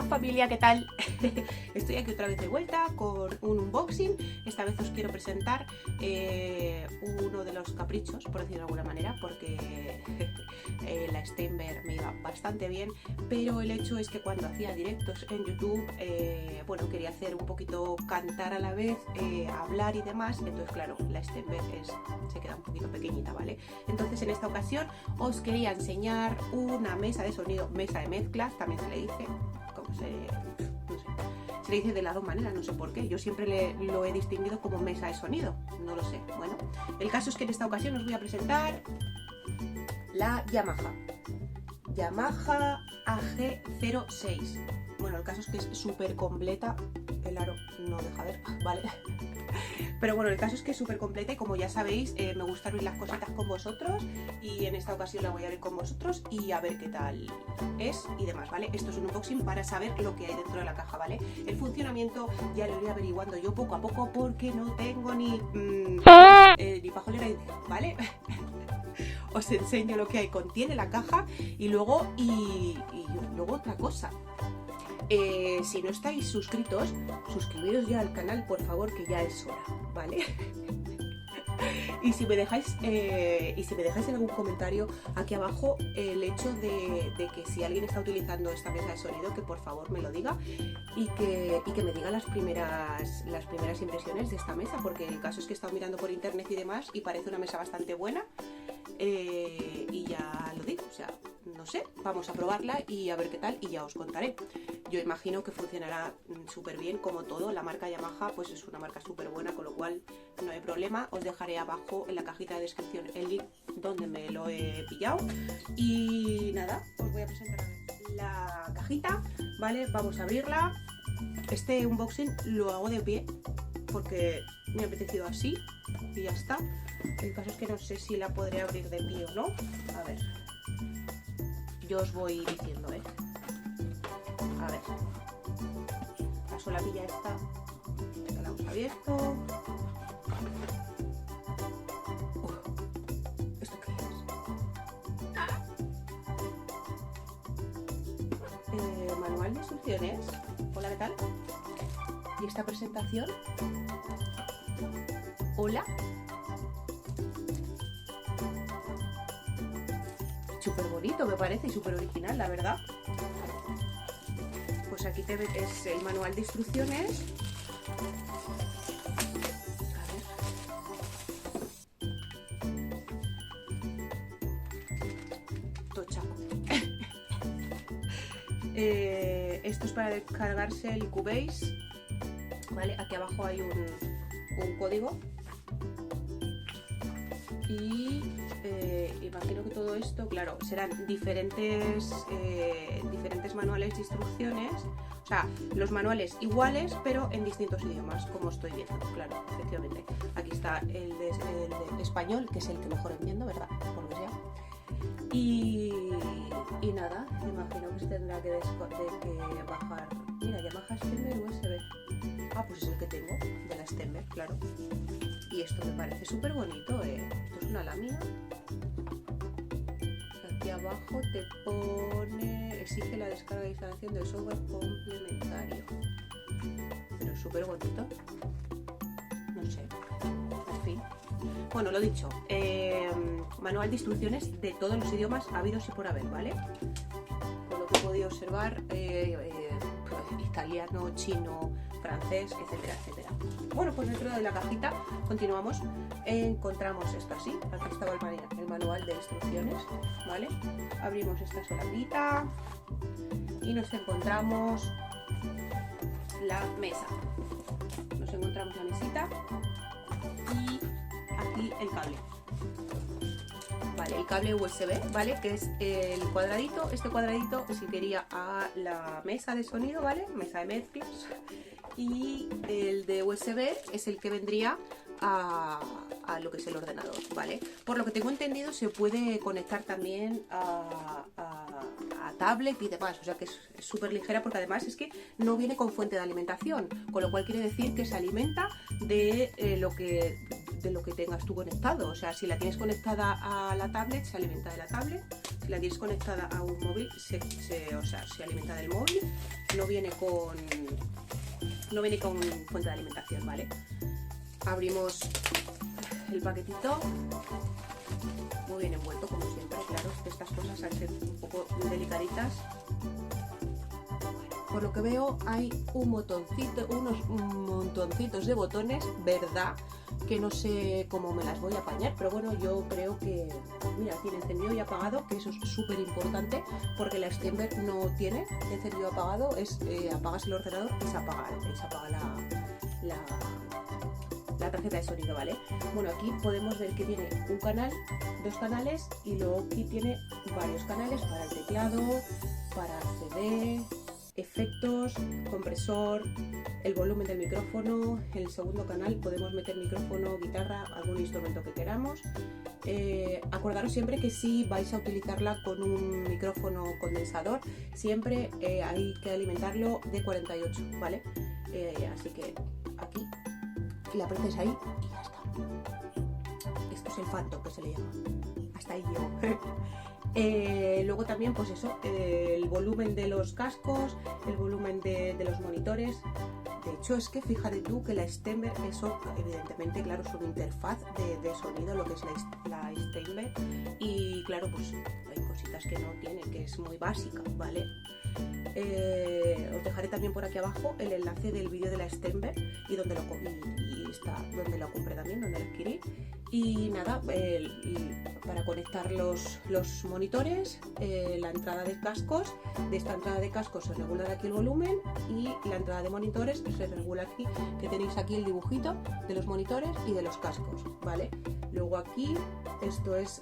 familia, ¿qué tal? Estoy aquí otra vez de vuelta con un unboxing. Esta vez os quiero presentar uno de los caprichos, por decirlo de alguna manera, porque la Steinberg me iba bastante bien, pero el hecho es que cuando hacía directos en YouTube, bueno, quería hacer un poquito cantar a la vez, hablar y demás, entonces claro, la Steinberg se queda un poquito pequeñita, ¿vale? Entonces en esta ocasión os quería enseñar una mesa de sonido, mesa de mezclas, también se le dice, como no sé, se le dice de las dos maneras, no sé por qué, yo siempre lo he distinguido como mesa de sonido, no lo sé. Bueno, el caso es que en esta ocasión os voy a presentar la Yamaha AG06. Bueno, el caso es que es súper completa, el aro no deja ver, vale. Pero bueno, el caso es que es súper completa y como ya sabéis, me gusta abrir las cositas con vosotros y en esta ocasión la voy a abrir con vosotros y a ver qué tal es y demás, ¿vale? Esto es un unboxing para saber lo que hay dentro de la caja, ¿vale? El funcionamiento ya lo iré averiguando yo poco a poco porque no tengo ni pajolera idea, ¿vale? Os enseño lo que hay, contiene la caja y luego otra cosa. Si no estáis suscritos, suscribiros ya al canal, por favor, que ya es hora, ¿vale? Y si me dejáis en algún comentario aquí abajo el hecho de que si alguien está utilizando esta mesa de sonido, que por favor me lo diga y que me diga las primeras impresiones de esta mesa, porque el caso es que he estado mirando por internet y demás y parece una mesa bastante buena. Y ya lo digo, o sea, no sé, vamos a probarla y a ver qué tal y ya os contaré. Yo imagino que funcionará súper bien como todo. La marca Yamaha pues es una marca súper buena, con lo cual no hay problema. Os dejaré abajo en la cajita de descripción el link donde me lo he pillado. Y nada, os voy a presentar la cajita, ¿vale? Vamos a abrirla. Este unboxing lo hago de pie porque me ha apetecido así y ya está. El caso es que no sé si la podré abrir de pie o no. A ver, yo os voy diciendo, a ver, la solapilla esta la hemos abierto. ¿Esto qué es? Manual de instrucciones. Hola, ¿qué tal? ¿Y esta presentación? Hola. Súper bonito me parece y súper original, la verdad. Pues aquí es el manual de instrucciones. A ver. Tochaco. Esto es para descargarse el Cubase, ¿vale? Aquí abajo hay un código. Y imagino que todo esto, claro, serán diferentes manuales de instrucciones, o sea, los manuales iguales pero en distintos idiomas, como estoy viendo, claro, efectivamente. Aquí está el de español, que es el que mejor entiendo, ¿verdad? Por lo que sea. Y nada, imagino que se tendrá que bajar. Mira, Yamaha Steinberg USB. Ah, pues es el que tengo, de la Steinberg, claro. Y esto me parece súper bonito, Esto es una lámina. Aquí abajo te pone, exige la descarga e instalación del software complementario. Pero es súper bonito. No sé, en fin. Bueno, lo dicho, manual de instrucciones de todos los idiomas habidos y por haber, ¿vale? Por lo que he podido observar, italiano, chino, francés, etcétera, etcétera. Bueno, pues dentro de la cajita continuamos. Encontramos esto así. Aquí estaba el manual de instrucciones, ¿vale? Abrimos esta solapita y nos encontramos la mesa. Nos encontramos la mesita y aquí el cable. Vale, el cable USB, ¿vale? Que es el cuadradito. Este cuadradito es el que iría a la mesa de sonido, ¿vale? Mesa de mezclas. Y el de USB es el que vendría a lo que es el ordenador, ¿vale? Por lo que tengo entendido se puede conectar también a tablet y demás, o sea que es súper ligera porque además es que no viene con fuente de alimentación, con lo cual quiere decir que se alimenta de de lo que tengas tú conectado. O sea, si la tienes conectada a la tablet, se alimenta de la tablet. Si la tienes conectada a un móvil, se alimenta del móvil. No viene con fuente de alimentación, ¿vale? Abrimos el paquetito. Muy bien envuelto, como siempre. Claro, estas cosas al ser un poco delicaditas. Por lo que veo hay unos montoncitos de botones, ¿verdad? Que no sé cómo me las voy a apañar, pero bueno, yo creo que, mira, tiene encendido y apagado, que eso es súper importante, porque la Steinberg no tiene encendido y apagado, apagas el ordenador y se apaga la tarjeta de sonido, ¿vale? Bueno, aquí podemos ver que tiene un canal, 2 canales, y luego aquí tiene varios canales para el teclado, para CD, efectos, compresor, el volumen del micrófono. En el segundo canal podemos meter micrófono, guitarra, algún instrumento que queramos. Acordaros siempre que si vais a utilizarla con un micrófono condensador, siempre hay que alimentarlo de 48, ¿vale? Así que aquí la apretáis ahí y ya está. Esto es el Phantom, que se le llama. Hasta ahí llego. Luego también, pues eso, el volumen de los cascos, el volumen de los monitores. De hecho, es que fíjate tú que la Steinberg, eso evidentemente, claro, es una interfaz de sonido, lo que es la Steinberg. Y claro, pues hay cositas que no tiene, que es muy básica, ¿vale? Os dejaré también por aquí abajo el enlace del vídeo de la Steinberg y donde lo compré también, donde lo adquirí. Y nada, para conectar los monitores, la entrada de cascos. De esta entrada de cascos se regula aquí el volumen, y la entrada de monitores se regula aquí, que tenéis aquí el dibujito de los monitores y de los cascos, ¿vale? Luego aquí, esto es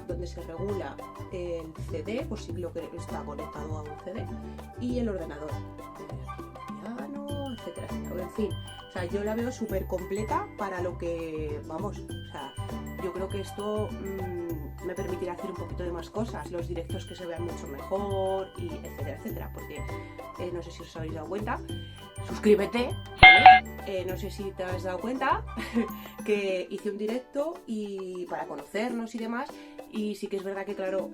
donde se regula el CD, por si lo que está conectado a un CD, y el ordenador, piano, etcétera, etcétera. En fin, o sea, yo la veo súper completa para lo que vamos. O sea, yo creo que esto me permitirá hacer un poquito de más cosas, los directos que se vean mucho mejor, y etcétera, etcétera, porque no sé si os habéis dado cuenta, suscríbete, ¿vale? No sé si te has dado cuenta que hice un directo y para conocernos y demás, y sí que es verdad que, claro,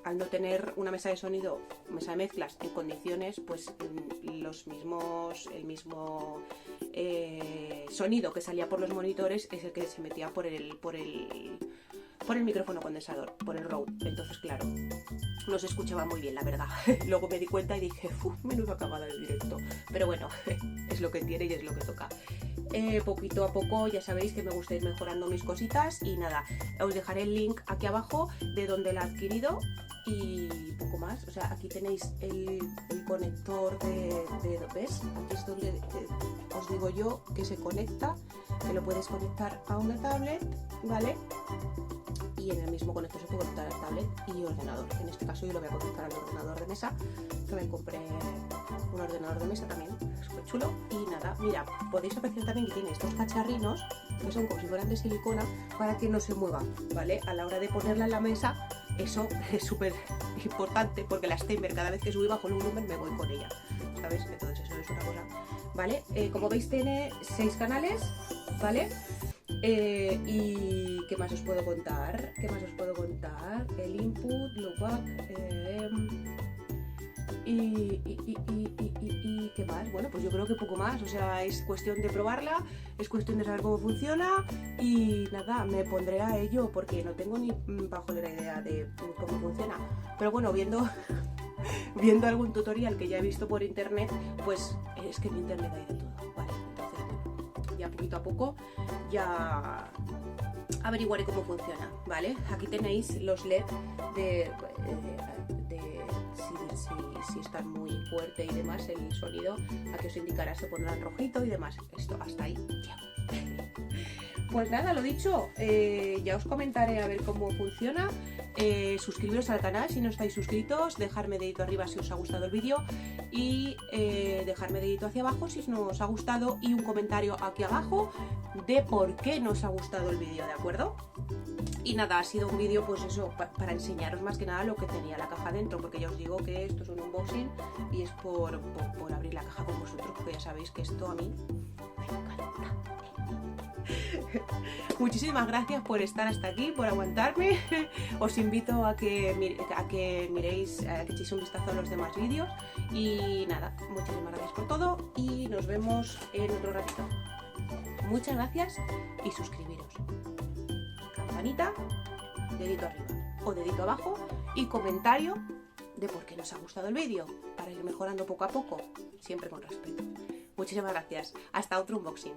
al no tener una mesa de sonido, mesa de mezclas en condiciones, pues el mismo sonido que salía por los monitores es el que se metía por el micrófono condensador, por el Rode. Entonces, claro, no se escuchaba muy bien, la verdad. Luego me di cuenta y dije, menudo acabada el directo. Pero bueno, es lo que tiene y es lo que toca. Poquito a poco, ya sabéis que me gusta ir mejorando mis cositas, y nada, os dejaré el link aquí abajo de donde la he adquirido y poco más. O sea, aquí tenéis el conector ¿ves? Aquí es donde os digo yo que se conecta, que lo puedes conectar a una tablet, ¿vale? Y en el mismo conector se puede conectar a tablet y ordenador. En este caso yo lo voy a conectar al ordenador de mesa, que me compré un ordenador de mesa también, súper chulo. Y nada, mira, podéis apreciar también que tiene estos cacharrinos, que son como si fueran de silicona, para que no se mueva, ¿vale? A la hora de ponerla en la mesa, eso es súper importante, porque la Steinberg, cada vez que sube y bajo el volumen, me voy con ella, ¿sabes? Entonces eso es una cosa, ¿vale? Como veis, tiene 6 canales, ¿vale? Y ¿qué más os puedo contar? El input, loopback, y ¿qué más? Bueno, pues yo creo que poco más. O sea, es cuestión de probarla, es cuestión de saber cómo funciona, y nada, me pondré a ello porque no tengo ni pajolera idea de cómo funciona. Pero bueno, viendo algún tutorial que ya he visto por internet, pues es que en internet hay de todo, ¿vale? Entonces, bueno, ya poquito a poco ya averiguaré cómo funciona, ¿vale? Aquí tenéis los LED si están muy fuerte y demás el sonido, aquí os indicará, se pondrá en rojito y demás. Esto hasta ahí llego. Pues nada, lo dicho, ya os comentaré a ver cómo funciona. Suscribiros al canal si no estáis suscritos, dejarme dedito arriba si os ha gustado el vídeo, y dejarme dedito hacia abajo si no os ha gustado, y un comentario aquí abajo de por qué no os ha gustado el vídeo, ¿de acuerdo? Y nada, ha sido un vídeo pues eso, para enseñaros más que nada lo que tenía la caja dentro, porque ya os digo que esto es un unboxing y es por abrir la caja con vosotros, porque ya sabéis que esto a mí me encanta. Muchísimas gracias por estar hasta aquí, por aguantarme. Os invito a que miréis, a que echéis un vistazo a los demás vídeos. Y nada, muchísimas gracias por todo y nos vemos en otro ratito. Muchas gracias y suscribiros. Campanita, dedito arriba o dedito abajo y comentario de por qué nos ha gustado el vídeo, para ir mejorando poco a poco, siempre con respeto. Muchísimas gracias. Hasta otro unboxing.